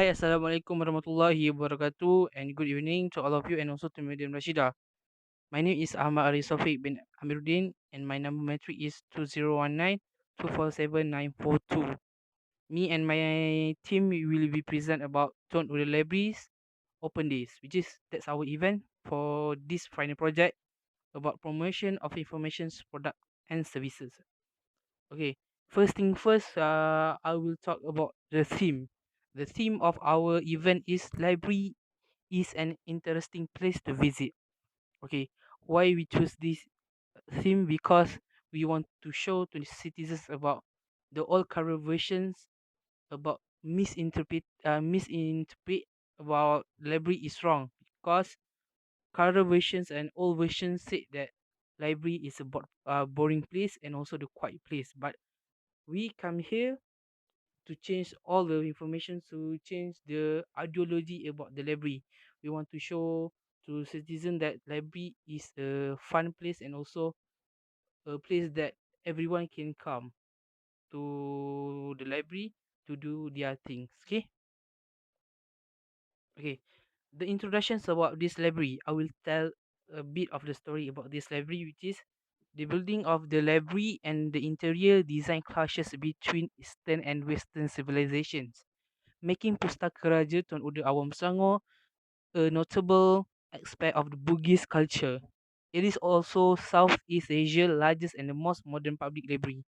Hi, Assalamualaikum warahmatullahi wabarakatuh, and good evening to all of you and also to Madam Rashida. My name is Ahmad Arif Sofiq bin Amiruddin, and my number metric is 2019-247-942. Me and my team will be present about Tuan Uda Libraries Open Days, which is that's our event for this final project about promotion of information product and services. Okay, first thing first, I will talk about the theme. The theme of our event is library is an interesting place to visit. Okay, why we choose this theme? Because we want to show to the citizens about the old current versions about misinterpret about library is wrong because current versions and old versions said that library is a boring place and also the quiet place, but we come here to change all the information, to change the ideology about the library. We want to show to citizen that library is a fun place and also a place that everyone can come to the library to do their things. Okay, the introductions about this library, I will tell a bit of the story about this library, which is the building of the library and the interior design clashes between Eastern and Western civilizations, making Pustaka Raja Tun Uda Awam Selangor a notable aspect of the Bugis culture. It is also Southeast Asia's largest and the most modern public library.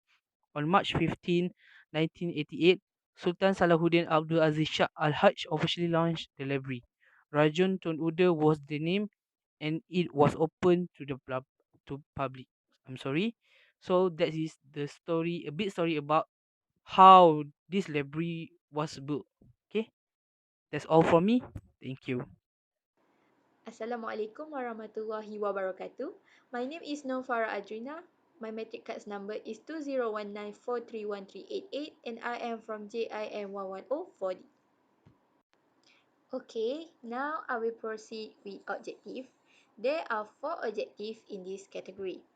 On March 15, 1988, Sultan Salahuddin Abdul Aziz Shah Al-Hajj officially launched the library. Rajun Tun Uda was the name and it was open to the public. I'm sorry. So that is the story, a bit story about how this library was built. Okay, that's all from me. Thank you. Assalamualaikum warahmatullahi wabarakatuh. My name is Nofara Adrina. My matric cards number is 2019431388 and I am from JIM 110 4D. Okay, now I will proceed with objective. There are four objectives in this category.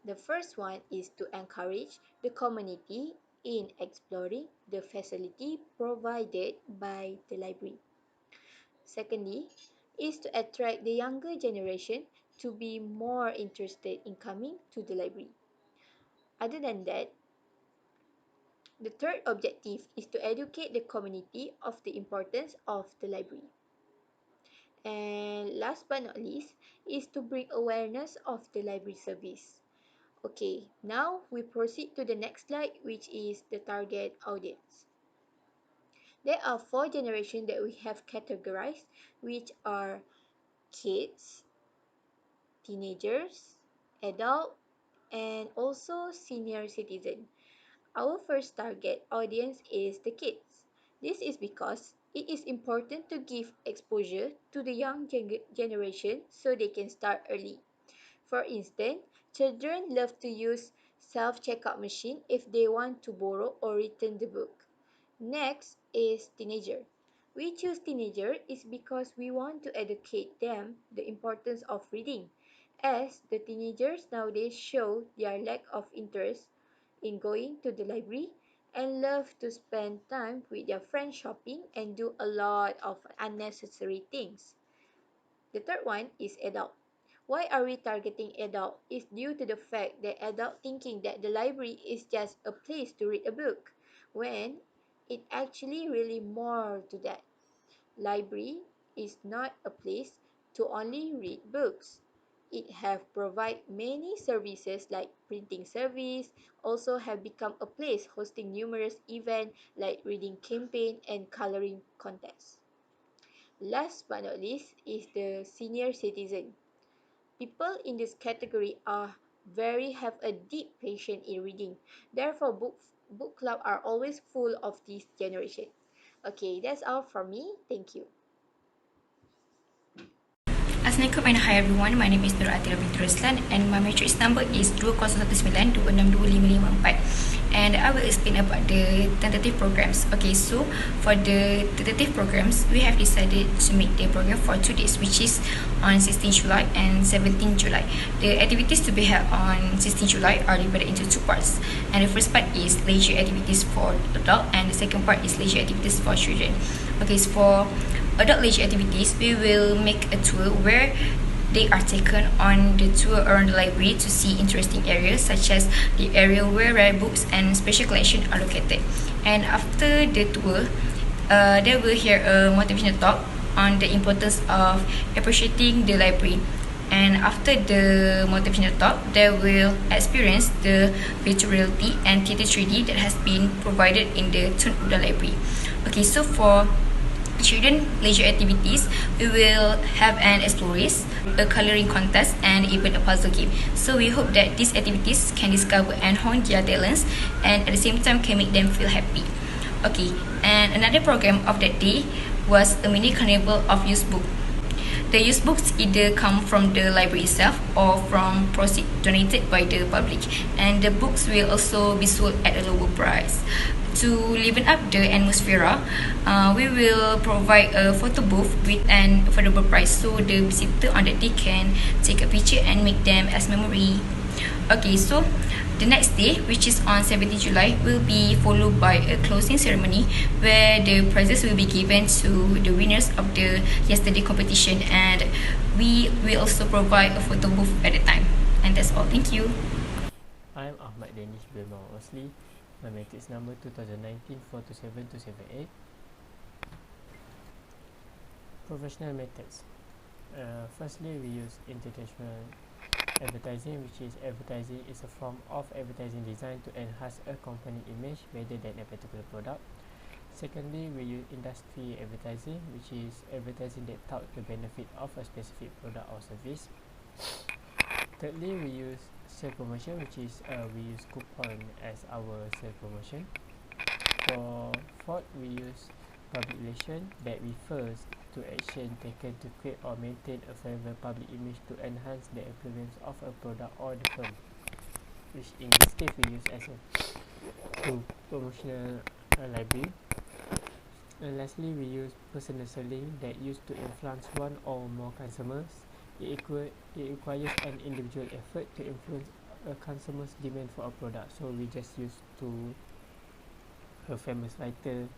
The first one is to encourage the community in exploring the facility provided by the library. Secondly, is to attract the younger generation to be more interested in coming to the library. Other than that, the third objective is to educate the community of the importance of the library. And last but not least, is to bring awareness of the library service. Okay, now we proceed to the next slide, which is the target audience. There are four generations that we have categorized, which are kids, teenagers, adult, and also senior citizen. Our first target audience is the kids. This is because it is important to give exposure to the young generation so they can start early. For instance, children love to use self-checkout machine if they want to borrow or return the book. Next is teenager. We choose teenager is because we want to educate them the importance of reading, as the teenagers nowadays show their lack of interest in going to the library and love to spend time with their friends shopping and do a lot of unnecessary things. The third one is adult. Why are we targeting adult? Is due to the fact that adult thinking that the library is just a place to read a book, when it actually really more to that. Library is not a place to only read books. It have provide many services like printing service, also have become a place hosting numerous events like reading campaign and coloring contests. Last but not least is the senior citizen. People in this category are very have a deep passion in reading. Therefore, book club are always full of this generation. Okay, that's all from me. Thank you. Assalamualaikum and hi everyone. My name is Nur Atira binti Ruslan and my matrix number is 201926256554 and I will explain about the tentative programs. Okay, so for the tentative programs, we have decided to make the program for 2 days, which is on 16 July and 17 July. The activities to be held on 16 July are divided into two parts, and the first part is leisure activities for adult and the second part is leisure activities for children. Okay, so for adult leisure activities, we will make a tour where they are taken on the tour around the library to see interesting areas such as the area where rare books and special collection are located. And after the tour, they will hear a motivational talk on the importance of appreciating the library. And after the motivational talk, they will experience the virtual reality and theater 3D that has been provided in the Tun Uda library. Okay, so for children leisure activities, we will have an explorers, a coloring contest, and even a puzzle game. So we hope that these activities can discover and hone their talents, and at the same time can make them feel happy. Okay, and another program of that day was a mini carnival of used book. The used books either come from the library itself or from proceeds donated by the public, and the books will also be sold at a lower price. To liven up the atmosphere, we will provide a photo booth with an affordable price so the visitor on that day can take a picture and make them as memory. Okay, so the next day, which is on 17 July, will be followed by a closing ceremony where the prizes will be given to the winners of the yesterday competition, and we will also provide a photo booth at the time. And that's all. Thank you. I'm Ahmad Danish Bilma Osli. My matrix number 2019 427 Professional methods. Firstly, we use international advertising, which is advertising is a form of advertising designed to enhance a company image rather than a particular product. Secondly, we use industry advertising, which is advertising that tout the benefit of a specific product or service. Thirdly, we use sale promotion, which is we use coupon as our sale promotion. For fourth, we use public relation that refers to action taken to create or maintain a favorable public image to enhance the influence of a product or the firm, which in this case we use as a promotional library. And lastly, we use personal selling that used to influence one or more consumers. It requires an individual effort to influence a consumer's demand for a product. So we just use to a famous writer,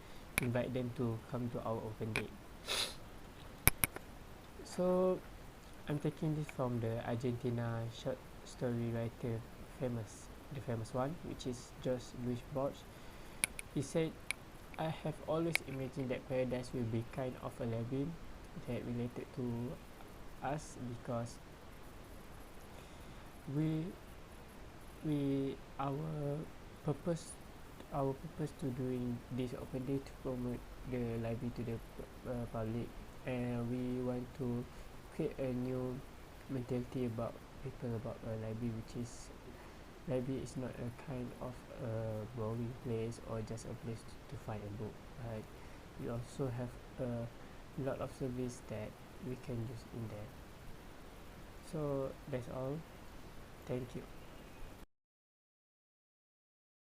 invite them to come to our open day. So I'm taking this from the Argentina short story writer, the famous one, which is George Louis Borges. He said, "I have always imagined that paradise will be kind of a labyrinth that related to us because we purpose our purpose to doing this open day to promote the library to the public, and we want to create a new mentality about people about a library, which is library is not a kind of a boring place or just a place to find a book, right? We also have a lot of service that we can use in there. So that's all. Thank you.